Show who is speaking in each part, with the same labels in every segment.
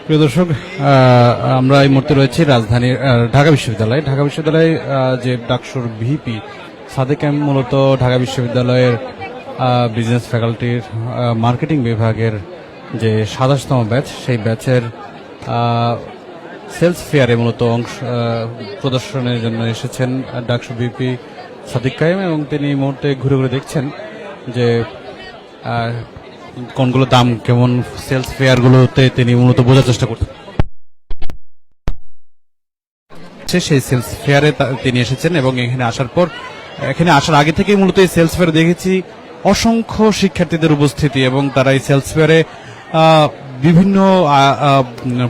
Speaker 1: প্রিয় দর্শক, আমরা এই মুহূর্তে রয়েছি রাজধানীর ঢাকা বিশ্ববিদ্যালয়। ঢাকা বিশ্ববিদ্যালয়ে যে ডাকসুর ভিপি সাদেক কায়েম মূলত ঢাকা বিশ্ববিদ্যালয়ের বিজনেস ফ্যাকাল্টির মার্কেটিং বিভাগের যে 27তম ব্যাচ, সেই ব্যাচের সেলস ফেয়ারে মূলত অংশ প্রদর্শনের জন্য এসেছেন ডাকসু ভিপি সাদেক কায়েম, এবং তিনি এই মুহূর্তে ঘুরে ঘুরে দেখছেন যে কোনগুলো দাম কেমন। সেলস ফেয়ারগুলোতে তিনি মূলত বোঝার চেষ্টা করছেন। সেই সেলস ফেয়ারে তিনি এসেছেন এবং এখানে আসার আগে থেকেই মূলত এই সেলস ফেয়ারে দেখেছি অসংখ্য শিক্ষার্থীদের উপস্থিতি, এবং তারা এই সেলস ফেয়ারে বিভিন্ন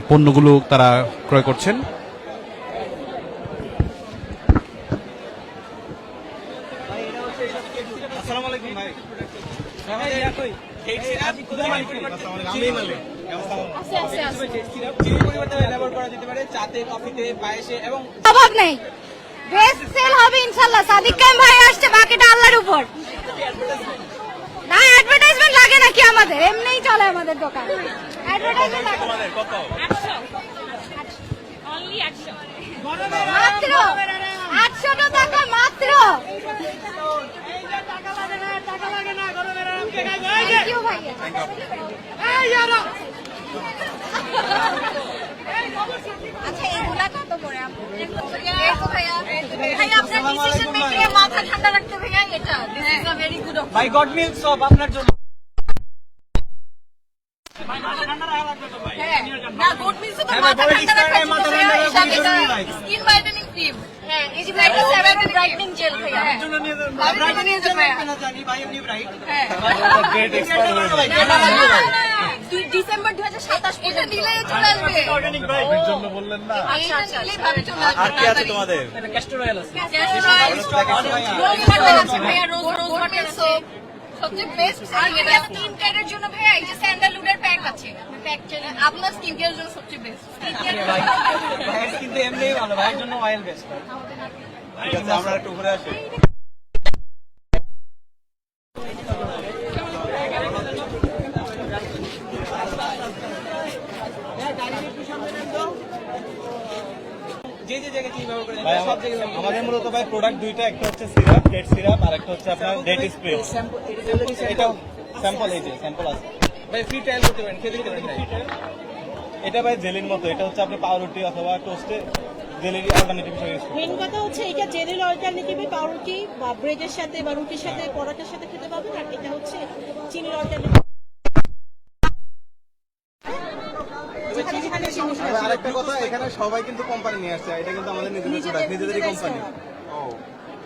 Speaker 1: পণ্যগুলো তারা ক্রয় করছেন।
Speaker 2: অভাব নেই, বেস্ট সেল হবে ইনশাআল্লাহ। সাদিক কায়েম ভাই আসছে, বাকিটা আল্লাহর উপর। না অ্যাডভার্টাইজমেন্ট লাগে নাকি আমাদের? এমনিই চলে আমাদের দোকান। অ্যাডভার্টাইজমেন্ট লাগে কত? 800 অনলি 800 মাত্র 800 টাকা মাত্র। টাকা লাগে না গরমের আরাম কে খাই ভাই। থ্যাঙ্ক ইউ ভাই। এই ইয়ারা আচ্ছা, এগুলা কত করে ভাইয়া? আপনার ডিসিশন মেকিং এ মাথা ঠান্ডা রাখতে ভাইয়া, এটা this is a very good offer.
Speaker 3: ভাই গড মিল্ক সব আপনার জন্য। ভাই মাথা ঠান্ডা রাখা লাগবে তো ভাই।
Speaker 2: না গড মিল্ক তো মাথা ঠান্ডা রাখা স্কিন হোয়াইটেনিং ক্রিম। হ্যাঁ, এই যে এটা সেভেন ব্রাইটনিং জেল ভাইয়া।
Speaker 3: এর জন্য নিয়ে যান। ব্রাইটনিং জেল না জানি ভাই এমনি ব্রাইট।
Speaker 2: হ্যাঁ,
Speaker 3: গ্রেট এক্সপার্ট হয়ে
Speaker 2: ডিসেম্বর 2027 পর্যন্ত দিলে চলে আসবে।
Speaker 3: অর্গানিক ভাই এর জন্য বললেন না।
Speaker 2: আচ্ছা আচ্ছা, ভাবে চলে আসবে।
Speaker 3: আর কি আছে তোমাদের? ক্যাস্টর অয়েল আছে।
Speaker 2: ভাইয়া রোজ ওয়াটার সোপ সবচেয়ে বেস্ট সেলিং। এটা স্কিন কেয়ারের জন্য ভাইয়া এই যে স্যান্ডালউডের প্যাক আছে, প্যাক চলে আপনার স্কিন কেয়ারের জন্য সবচেয়ে বেস্ট। স্কিন কেয়ার
Speaker 3: ভাই কিন্তু এমনিই ভালো, ভাইয়ের জন্য অয়েল বেস্ট। ঠিক আছে, আমরা একটু ঘুরে আসি। যে যে জায়গায় কি ব্যবহার করেন সব জায়গায় আমাদের মূলত ভাই প্রোডাক্ট দুইটা, একটা হচ্ছে সিরাপ, ডেট সিরাপ, আর একটা হচ্ছে আপনার ডেট স্প্রে। এটা স্যাম্পল, এই যে স্যাম্পল আছে ভাই, ফ্রি ট্রায়াল করতে পারেন, খেতে দিতে পারেন। এটা ভাই জেলির মতো, এটা হচ্ছে আপনি পাউরুটি অথবা টোস্টে জেলির অল্টারনেটিভ হিসেবে ইউজ করতে
Speaker 4: মেন কথা হচ্ছে এটা জেলির অল্টারনেটিভে পাউরুটি বা ব্রেডের সাথে বা রুটির সাথে পরোটার সাথে খেতে পাবেন, আর এটা হচ্ছে চিনির অল্টারনেটিভ।
Speaker 5: আরেকটা কথা, এখানে সবাই কিন্তু কোম্পানি নিয়ে আসছে, এটা কিন্তু আমাদের নিজেদেরই কোম্পানি।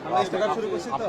Speaker 5: আমরা স্টার্ট শুরু করছি তো।